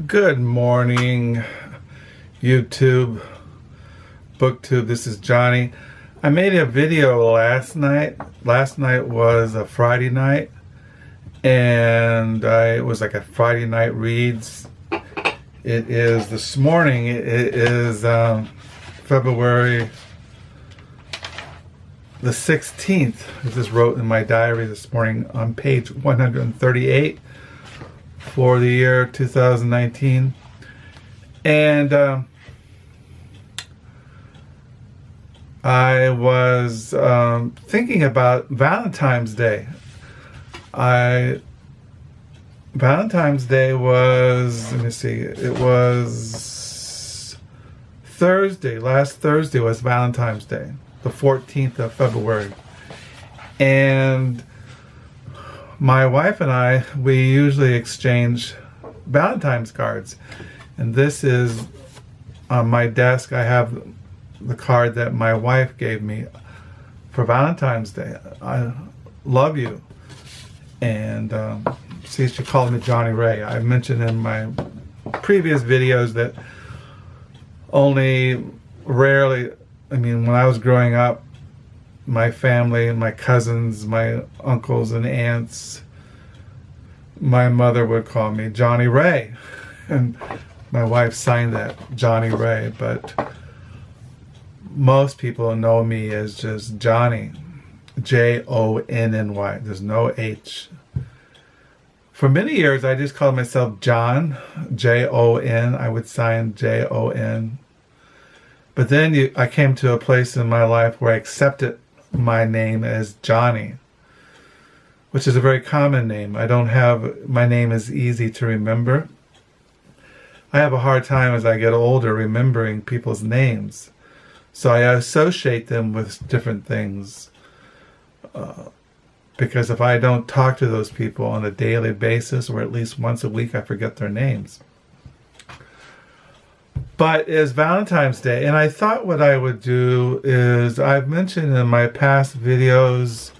Good morning, YouTube, BookTube. This is Johnny. I made a video last night. Last night was a Friday night, and it was like a Friday night reads. It is this morning. It is February the 16th. I just wrote in my diary this morning on page 138. For the year 2019, and I was thinking about Valentine's Day. Valentine's Day was, let me see, it was Thursday. Last Thursday was Valentine's Day, the 14th of February, and my wife and I, we usually exchange Valentine's cards. And this is on my desk. I have the card that my wife gave me for Valentine's Day. I love you. And see, she called me Johnny Ray. I mentioned in my previous videos that only rarely, when I was growing up, my family and my cousins, my uncles and aunts, my mother would call me Johnny Ray, and my wife signed that, Johnny Ray, but most people know me as just Johnny, Jonny. There's no H. For many years I just called myself John, Jon. I would sign Jon. But then I came to a place in my life where I accepted my name as Johnny, which is a very common name. My name is easy to remember. I have a hard time as I get older remembering people's names, so I associate them with different things, because if I don't talk to those people on a daily basis or at least once a week, I forget their names. But it's Valentine's Day, and I thought what I would do is, I've mentioned in my past videos,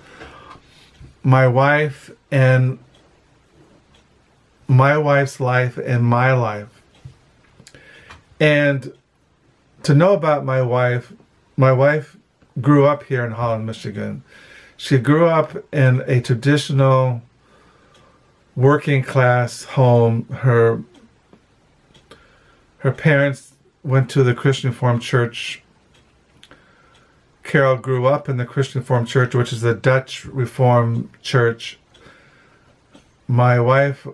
my wife and my wife's life and my life. And to know about my wife grew up here in Holland, Michigan. She grew up in a traditional working class home. Her parents went to the Christian Reformed Church. Carol grew up in the Christian Reformed Church, which is the Dutch Reformed Church. My wife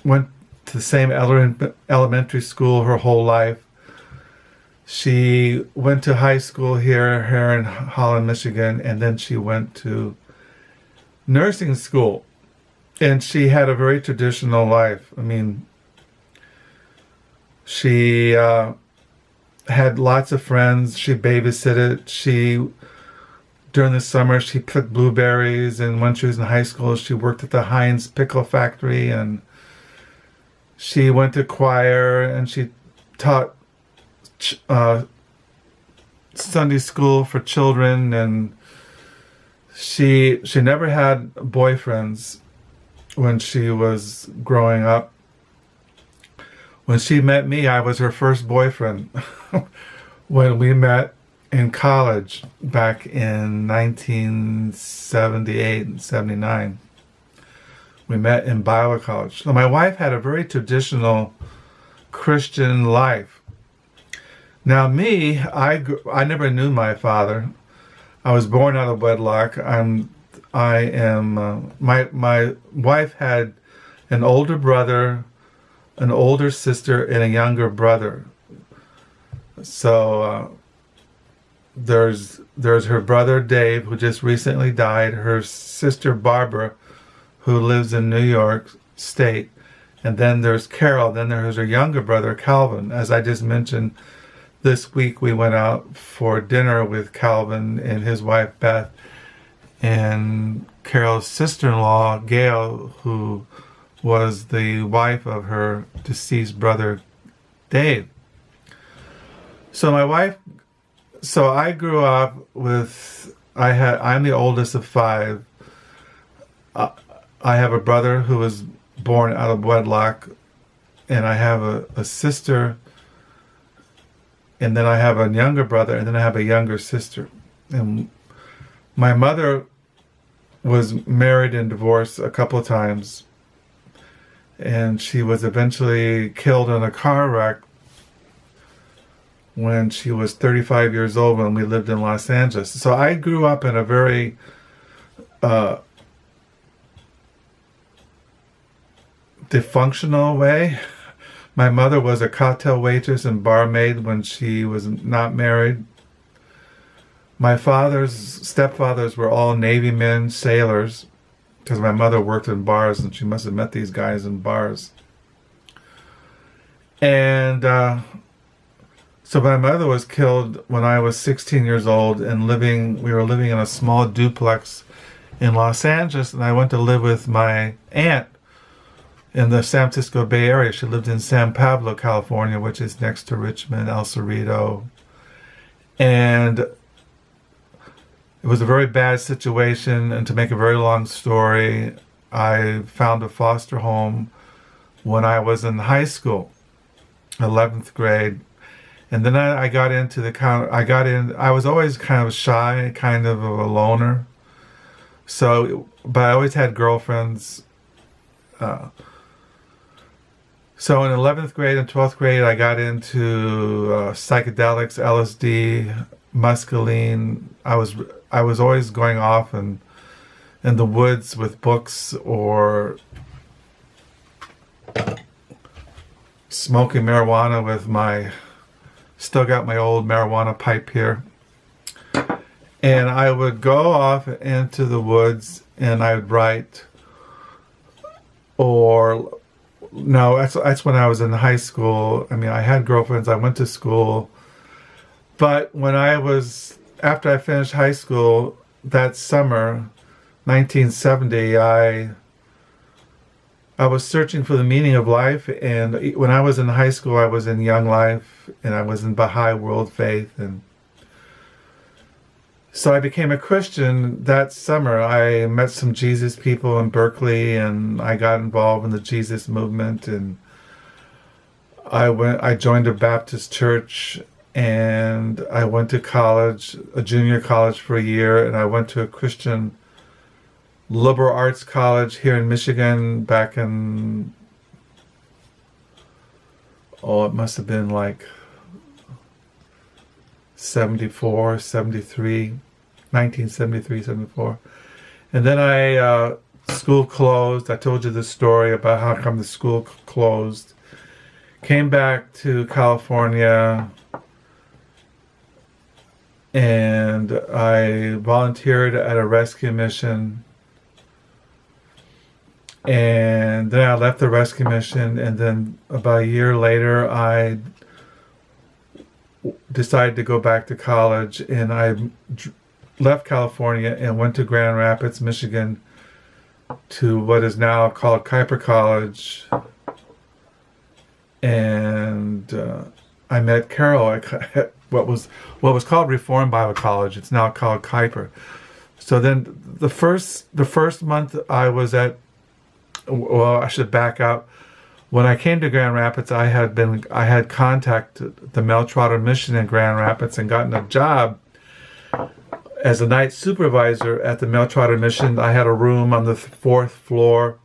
went to the same elementary school her whole life. She went to high school here in Holland, Michigan, and then she went to nursing school. And she had a very traditional life. She had lots of friends. She babysitted. During the summer, she picked blueberries. And when she was in high school, she worked at the Heinz pickle factory. And she went to choir. And she taught Sunday school for children. And she never had boyfriends when she was growing up. When she met me, I was her first boyfriend. When we met in college back in 1978 and 79. We met in Bible college. So my wife had a very traditional Christian life. Now me, I never knew my father. I was born out of wedlock. My wife had an older brother, an older sister, and a younger brother. So there's her brother Dave, who just recently died, her sister Barbara, who lives in New York State, and then there's Carol, then there's her younger brother Calvin. As I just mentioned, this week we went out for dinner with Calvin and his wife Beth, and Carol's sister-in-law Gail, who was the wife of her deceased brother Dave. So I grew up with, I'm the oldest of five. I have a brother who was born out of wedlock. and I have a sister, and then I have a younger brother, and then I have a younger sister. And my mother was married and divorced a couple of times, and she was eventually killed in a car wreck when she was 35 years old when we lived in Los Angeles. So I grew up in a very dysfunctional way. My mother was a cocktail waitress and barmaid when she was not married. My stepfathers were all Navy men, sailors, because my mother worked in bars and she must have met these guys in bars. And so my mother was killed when I was 16 years old, and we were living in a small duplex in Los Angeles, and I went to live with my aunt in the San Francisco Bay Area. She lived in San Pablo, California, which is next to Richmond, El Cerrito. And it was a very bad situation, and to make a very long story, I found a foster home when I was in high school, 11th grade. And then I got into I was always kind of shy, kind of a loner. But I always had girlfriends. So in 11th grade and 12th grade, I got into psychedelics, LSD, mescaline. I was always going off in the woods with books or smoking marijuana with still got my old marijuana pipe here. And I would go off into the woods and I would write, that's when I was in high school. I mean, I had girlfriends, I went to school. But after I finished high school, that summer, 1970, I was searching for the meaning of life. And when I was in high school, I was in Young Life, and I was in Baha'i World Faith. And so I became a Christian that summer. I met some Jesus people in Berkeley, and I got involved in the Jesus movement. And I joined a Baptist church, and I went to college, a junior college for a year, and I went to a Christian liberal arts college here in Michigan back in, it must have been like 1973, 74. And then school closed. I told you the story about how come the school closed. Came back to California, and I volunteered at a rescue mission. And then I left the rescue mission, and then about a year later, I decided to go back to college, and I left California and went to Grand Rapids, Michigan, to what is now called Kuiper College. And I met Carol at what was called Reformed Bible College. It's now called Kuiper. So then the first month I was I should back up. When I came to Grand Rapids, I had contacted the Mel Trotter Mission in Grand Rapids and gotten a job as a night supervisor at the Mel Trotter Mission. I had a room on the 4th floor,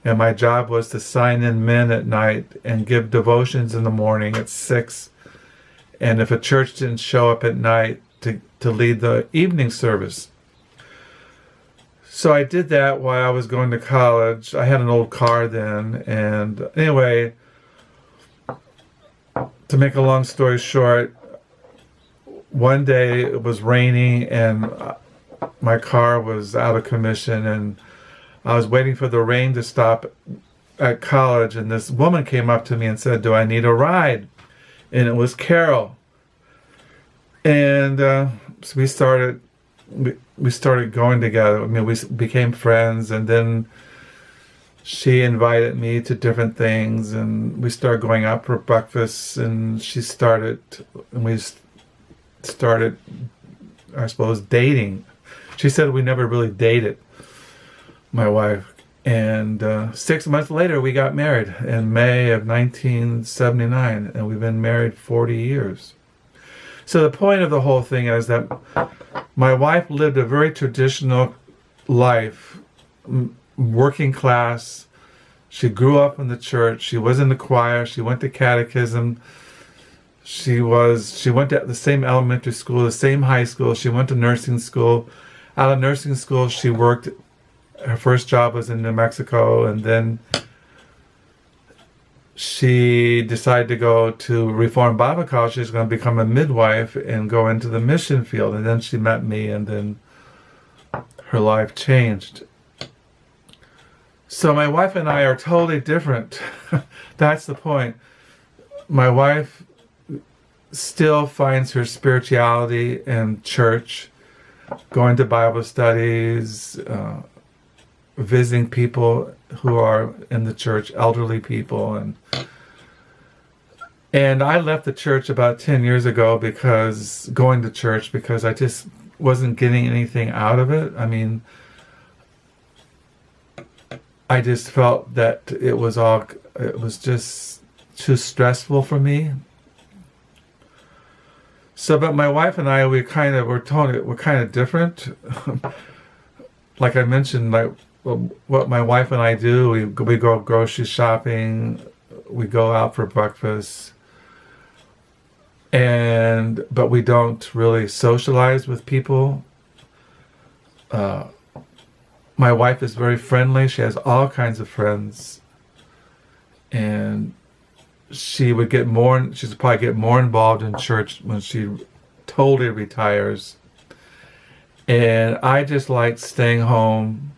and my job was to sign in men at night and give devotions in the morning at 6. And if a church didn't show up at night, to lead the evening service. So I did that while I was going to college. I had an old car then, and anyway, to make a long story short, one day it was raining and my car was out of commission, and I was waiting for the rain to stop at college, and this woman came up to me and said, "Do I need a ride?" And it was Carol. And so we started going together. I mean, we became friends, and then she invited me to different things, and we started going out for breakfast, and we started, I suppose, dating. She said we never really dated, my wife, And 6 months later, we got married in May of 1979, and we've been married 40 years. So the point of the whole thing is that my wife lived a very traditional life, working class. She grew up in the church. She was in the choir. She went to catechism. She went to the same elementary school, the same high school. She went to nursing school. Out of nursing school, she worked. Her first job was in New Mexico, and then she decided to go to Reformed Bible College. She was going to become a midwife and go into the mission field. And then she met me, and then her life changed. So my wife and I are totally different. That's the point. My wife still finds her spirituality in church, going to Bible studies, visiting people who are in the church, elderly people, and I left the church about 10 years ago because I just wasn't getting anything out of it. I mean, I just felt that it was just too stressful for me. So, but my wife and I, we're kind of different. Like I mentioned, what my wife and I do, we go grocery shopping, we go out for breakfast, but we don't really socialize with people. My wife is very friendly. She has all kinds of friends, and she'll probably get more involved in church when she totally retires. And I just like staying home,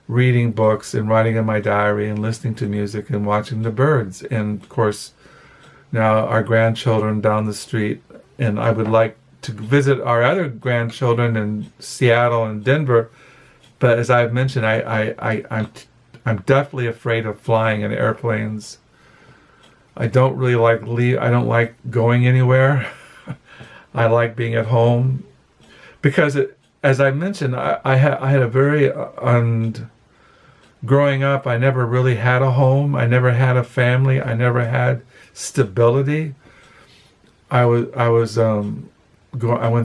reading books and writing in my diary and listening to music and watching the birds. And of course, now our grandchildren down the street, and I would like to visit our other grandchildren in Seattle and Denver. But as I've mentioned, I'm definitely afraid of flying in airplanes. I don't like going anywhere. I like being at home because as I mentioned, I had a very growing up, I never really had a home. I never had a family. I never had stability. I went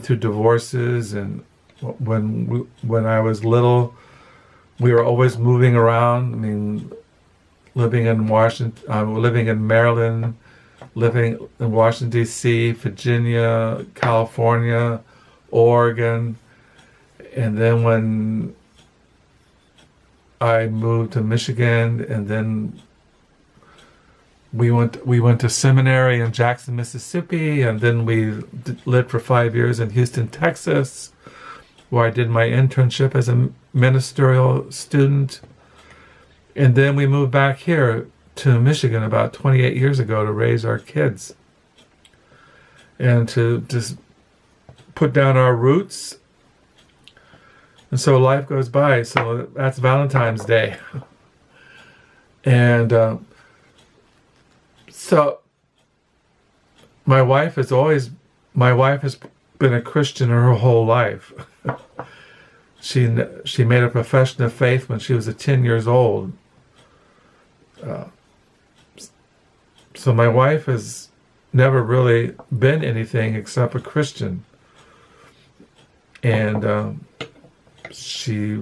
through divorces, and when I was little, we were always moving around. I mean, living in Maryland, living in Washington D.C., Virginia, California, Oregon, and then when I moved to Michigan, and then we went to seminary in Jackson, Mississippi, and then we lived for 5 years in Houston, Texas, where I did my internship as a ministerial student. And then we moved back here to Michigan about 28 years ago to raise our kids and to just put down our roots. And so life goes by. So that's Valentine's Day. And so my wife has been a Christian her whole life. She made a profession of faith when she was 10 years old. So my wife has never really been anything except a Christian. And she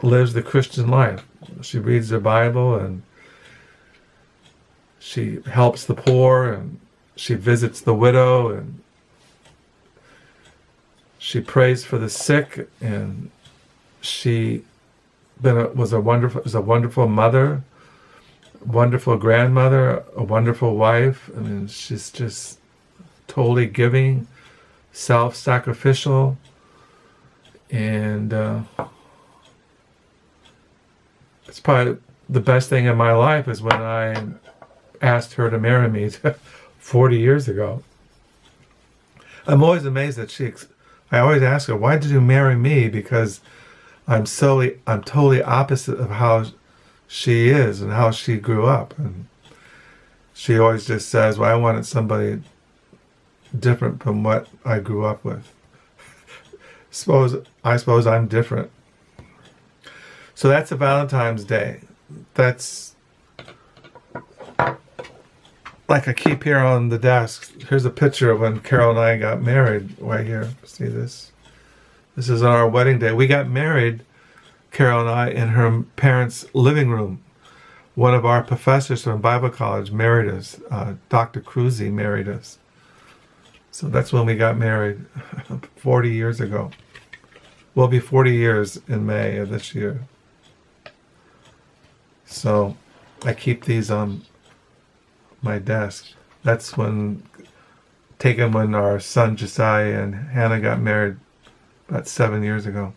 lives the Christian life. She reads the Bible, and she helps the poor, and she visits the widow, and she prays for the sick, and she was a wonderful mother, wonderful grandmother, a wonderful wife. I mean, she's just totally giving, self-sacrificial, and it's probably the best thing in my life is when I asked her to marry me 40 years ago. I'm always amazed that I always ask her, why did you marry me? Because I'm totally opposite of how she is and how she grew up. And she always just says, well, I wanted somebody different from what I grew up with. I suppose I'm different. So that's a Valentine's Day. That's like I keep here on the desk. Here's a picture of when Carol and I got married right here. See this? This is on our wedding day. We got married, Carol and I, in her parents' living room. One of our professors from Bible college married us. Dr. Cruzy married us. So that's when we got married 40 years ago. We'll be 40 years in May of this year. So I keep these on my desk. That's taken when our son Josiah and Hannah got married about 7 years ago.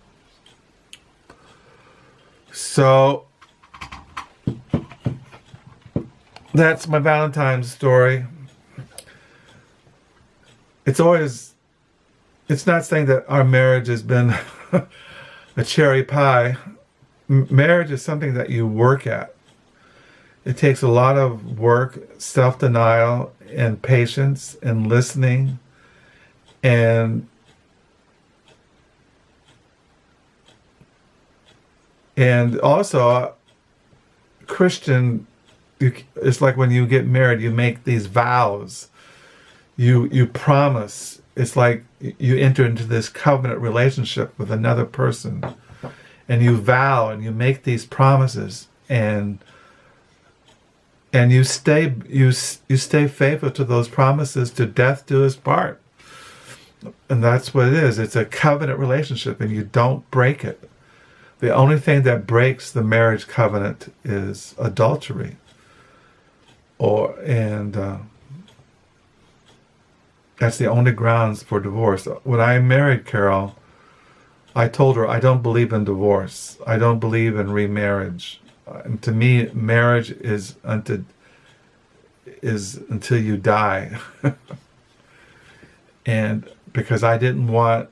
So that's my Valentine's story. It's not saying that our marriage has been a cherry pie. Marriage is something that you work at. It takes a lot of work, self-denial, and patience, and listening, and also Christian. It's like when you get married, you make these vows. You promise. It's like you enter into this covenant relationship with another person, and you vow and you make these promises, and you stay faithful to those promises to death do us part. And that's what it is. It's a covenant relationship, and you don't break it. The only thing that breaks the marriage covenant is adultery. That's the only grounds for divorce. When I married Carol, I told her I don't believe in divorce. I don't believe in remarriage. And to me, marriage is until you die. And because I didn't want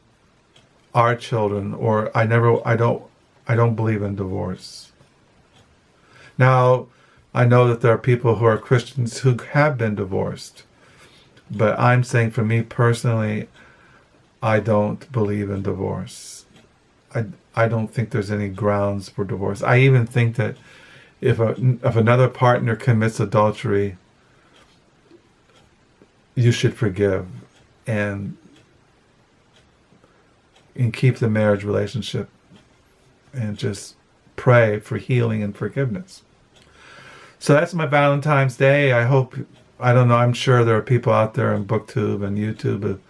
our children, or I don't believe in divorce. Now, I know that there are people who are Christians who have been divorced. But I'm saying for me personally, I don't believe in divorce. I don't think there's any grounds for divorce. I even think that if another partner commits adultery, you should forgive and keep the marriage relationship and just pray for healing and forgiveness. So that's my Valentine's Day. I don't know, I'm sure there are people out there on BookTube and YouTube who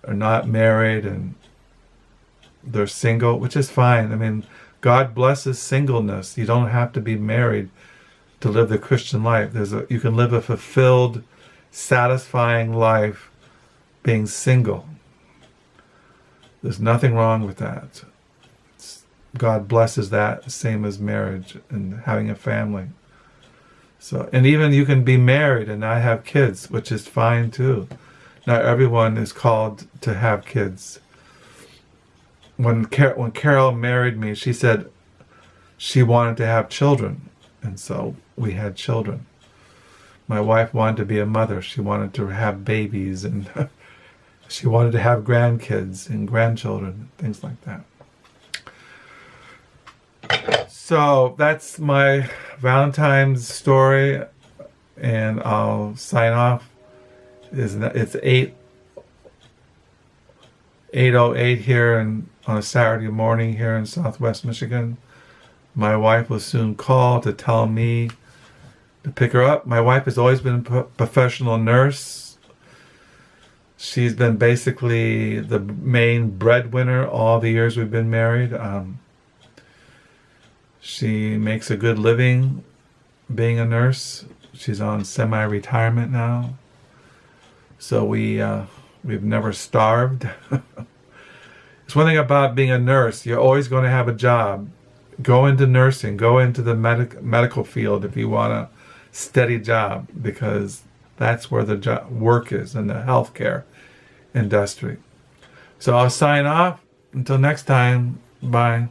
are not married and they're single, which is fine. I mean, God blesses singleness. You don't have to be married to live the Christian life. You can live a fulfilled, satisfying life being single. There's nothing wrong with that. God blesses that, same as marriage and having a family. So, and even you can be married and not have kids, which is fine too. Not everyone is called to have kids. When Carol married me, she said she wanted to have children, and so we had children. My wife wanted to be a mother. She wanted to have babies, and she wanted to have grandkids and grandchildren, things like that. So that's my Valentine's story, and I'll sign off. It's 8:08 here on a Saturday morning here in Southwest Michigan. My wife will soon call to tell me to pick her up. My wife has always been a professional nurse. She's been basically the main breadwinner all the years we've been married. She makes a good living being a nurse. She's on semi-retirement now. So we've never starved. It's one thing about being a nurse. You're always going to have a job. Go into nursing. Go into the medical field if you want a steady job, because that's where the work is in the healthcare industry. So I'll sign off. Until next time, bye.